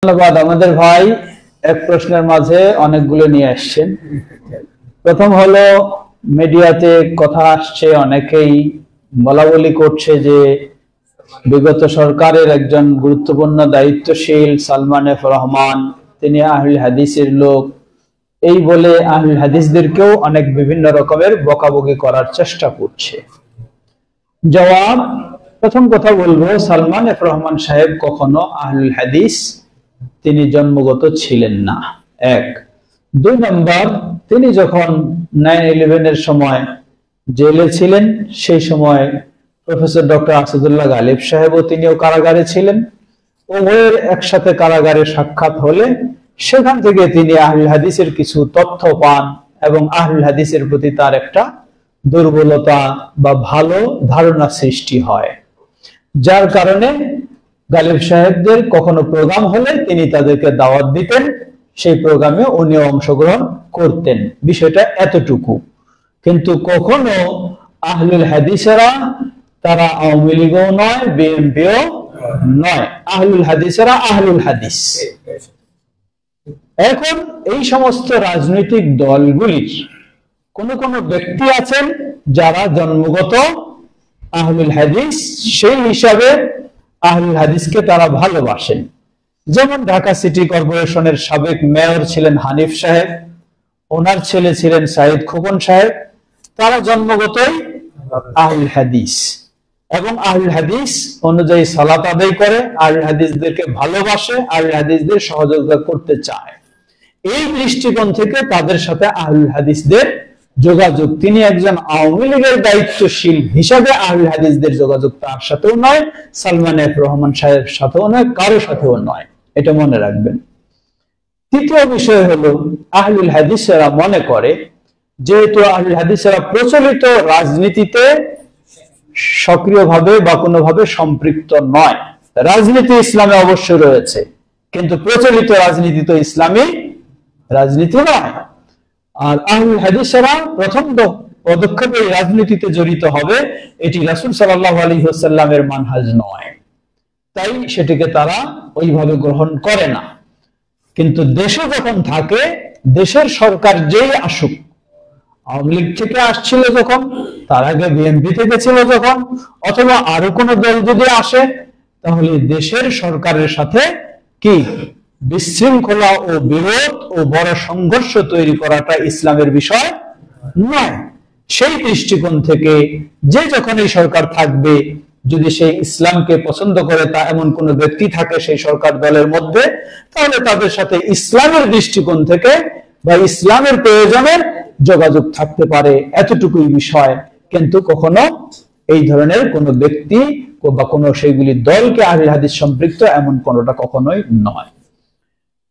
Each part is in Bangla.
ধন্যবাদ। আমাদের ভাই এক প্রশ্নের মাঝে অনেকগুলো নিয়ে আসছেন। প্রথম হলো, মিডিয়াতে কথা আসছে, অনেকেই বলা বলি করছে যে বিগত সরকারের একজন গুরুত্বপূর্ণ দায়িত্বশীল সালমান এফ রহমান, তিনি আহলুল হাদিসের লোক, এই বলে আহলুল হাদিসদেরকেও অনেক বিভিন্ন রকমের বকাবকি করার চেষ্টা করছে। জবাব, প্রথম কথা বলবো, সালমান এফ রহমান সাহেব কখনো আহলুল হাদিস তিনি জন্মগত ছিলেন না, এক। দুই নম্বর, তিনি যখন 9/11 এর সময় জেলে ছিলেন, সেই সময় প্রফেসর ডক্টর আসাদুল্লাহ গালিব সাহেবও তিনিও কারাগারে ছিলেন। উভয়ের একসাথে কারাগারে সাক্ষাৎ হলে সেখান থেকে তিনি আহলুল হাদিসের কিছু তথ্য পান এবং আহলুল হাদিসের প্রতি তার একটা দুর্বলতা বা ভালো ধারণা সৃষ্টি হয়, যার কারণে গালিব সাহেবদের কখনো প্রোগ্রাম হলে তিনি তাদেরকে দাওয়াত দিতেন, সেই প্রোগ্রামে উনিও অংশগ্রহণ করতেন। বিষয়টা এতটুকু। কিন্তু কখনো আহলুল হাদিসেরা তারা আওয়ামী লীগও নয়, বিএনপিও নয়, আহলুল হাদিসেরা আহলুল হাদিস। এখন এই সমস্ত রাজনৈতিক দলগুলির কোন কোন ব্যক্তি আছেন যারা জন্মগত আহলুল হাদিস, সেই হিসাবে আহলুল হাদিসকে তারা ভালোবাসেন। যেমন ঢাকা সিটি কর্পোরেশনের সাবেক মেয়র ছিলেন হানিফ সাহেব, ওনার ছেলে ছিলেন সাইদ খোকন সাহেব, তারা জন্মগতই আহলুল হাদিস এবং আহলুল হাদিস অনুযায়ী সালাত আদায় করে, আহলুল হাদিসদেরকে ভালোবাসে, আহলুল হাদিসদের সহযোগিতা করতে চায়। এই দৃষ্টিকোণ থেকে তাদের সাথে আহলুল হাদিসদের যোগাযোগ, তিনি একজন আওয়ামী লীগের দায়িত্বশীল হিসাবে আহলুল হাদিসদের যোগাযোগ তার সাথেও নয়, সালমান এফ রহমান সাহেবের সাথেও নয়, কারো সাথেও নয়, এটা মনে রাখবেন। তৃতীয় বিষয় হলো, আহলুল হাদিসেরা মনে করে যেহেতু আহলুল হাদিসেরা প্রচলিত রাজনীতিতে সক্রিয়ভাবে বা কোনোভাবে সম্পৃক্ত নয়, রাজনীতি ইসলামে অবশ্যই রয়েছে, কিন্তু প্রচলিত রাজনীতি তো ইসলামী রাজনীতি নয়। আর আহলুল হাদিসেরা প্রথম পদক্ষেপে রাজনীতিতে জড়িত হবে, এটি রাসূল সাল্লাল্লাহু আলাইহি ওয়াসাল্লামের মানহাজ নয়, তাই সেটিকে তারা ওইভাবে গ্রহণ করে না। কিন্তু দেশে যখন থাকে, দেশের সরকার যেই আসুক, আওয়ামী লীগ থেকে আসছিল যখন, তার আগে বিএনপি থেকে ছিল যখন, অথবা আরো কোনো দল যদি আসে, তাহলে দেশের সরকারের সাথে কি বিশৃঙ্খলা ও বিরোধ ও বড় সংঘর্ষ তৈরি করাটা ইসলামের বিষয় নয়। সেই দৃষ্টিকোণ থেকে যে যখন এই সরকার থাকবে, যদি সেই ইসলামকে পছন্দ করে তা এমন কোন ব্যক্তি থাকে সেই সরকার দলের মধ্যে, তাহলে তাদের সাথে ইসলামের দৃষ্টিকোণ থেকে বা ইসলামের প্রয়োজনের যোগাযোগ থাকতে পারে, এতটুকুই বিষয়। কিন্তু কখনো এই ধরনের কোন ব্যক্তি বা কোন সেইগুলি দলকে আহলুল হাদিস সম্পৃক্ত এমন কোনটা কখনোই নয়।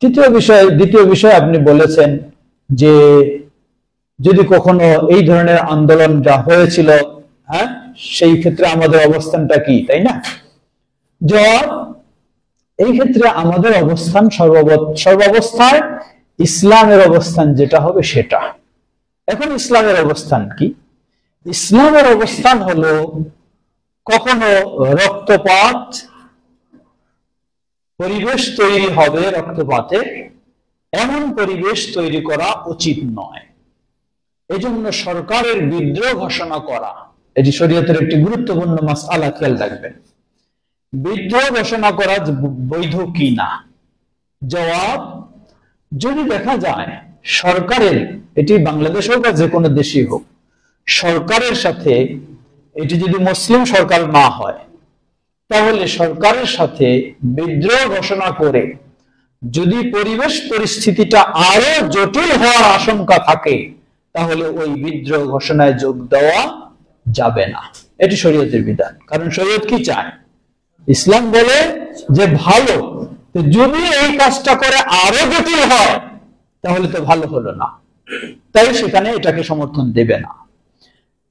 দ্বিতীয় বিষয় আপনি বলেছেন যে যদি কখনো এই ধরনের আন্দোলন যা হয়েছিল, হ্যাঁ, সেই ক্ষেত্রে আমাদের অবস্থানটা কি, তাই না? জবাব, এই ক্ষেত্রে আমাদের অবস্থান সর্বাবস্থায় ইসলামের অবস্থান যেটা হবে সেটা। এখন ইসলামের অবস্থান কি? ইসলামের অবস্থান হলো, কখনো রক্তপাত, পরিবেশ তৈরি হবে রক্তপাতের, এমন পরিবেশ তৈরি করা উচিত নয়। এজন্য সরকারের বিদ্রোহ ঘোষণা করা, এটি শরীয়তের একটি গুরুত্বপূর্ণ মাসআলা, খেয়াল রাখবেন। বিদ্রোহ ঘোষণা করা বৈধ কি না? জবাব, যদি দেখা যায় সরকারের, এটি বাংলাদেশ হোক বা যে কোনো দেশই হোক, সরকারের সাথে, এটি যদি মুসলিম সরকার না হয়, তাহলে সরকারের সাথে বিদ্রোহ ঘোষণা করে যদি পরিবেশ পরিস্থিতিটা আরো জটিল হওয়ার আশঙ্কা থাকে, তাহলে ওই বিদ্রোহ ঘোষণায় যোগ দেওয়া যাবে না। এটি শরীয়তের বিধান। কারণ শরীয়ত কি চায়? ইসলাম বলে যে ভালো, যদি এই কাজটা করে আরো জটিল হয় তাহলে তো ভালো হলো না, তাই সেখানে এটাকে সমর্থন দেবে না।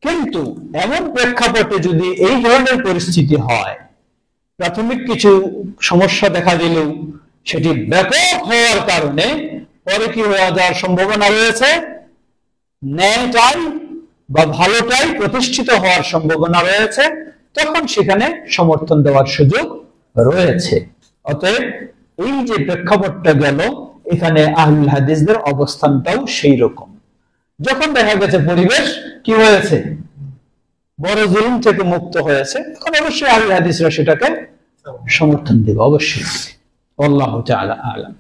কিন্তু এমন প্রেক্ষাপটে যদি এই ধরনের পরিস্থিতি হয়, প্রাথমিক কিছু সমস্যা দেখা দিলেও সেটি ব্যাপক হওয়ার কারণে পরে কি হয়ে যাওয়ার সম্ভাবনা রয়েছে, ন্যায়টাই বা ভালোটাই প্রতিষ্ঠিত হওয়ার সম্ভাবনা রয়েছে, তখন সেখানে সমর্থন দেওয়ার সুযোগ রয়েছে। অতএব এই যে প্রেক্ষাপটটা গেল, এখানে আহলুল হাদিসদের অবস্থানটাও সেই রকম। যখন দেখা গেছে পরিবেশ কি হয়েছে, বড় জুলুম থেকে মুক্ত হয়েছে, তখন অবশ্যই আহলুল হাদিসরা সেটাকে সমর্থন দেবে, অবশ্যই। আল্লাহু তাআলা আ'লাম।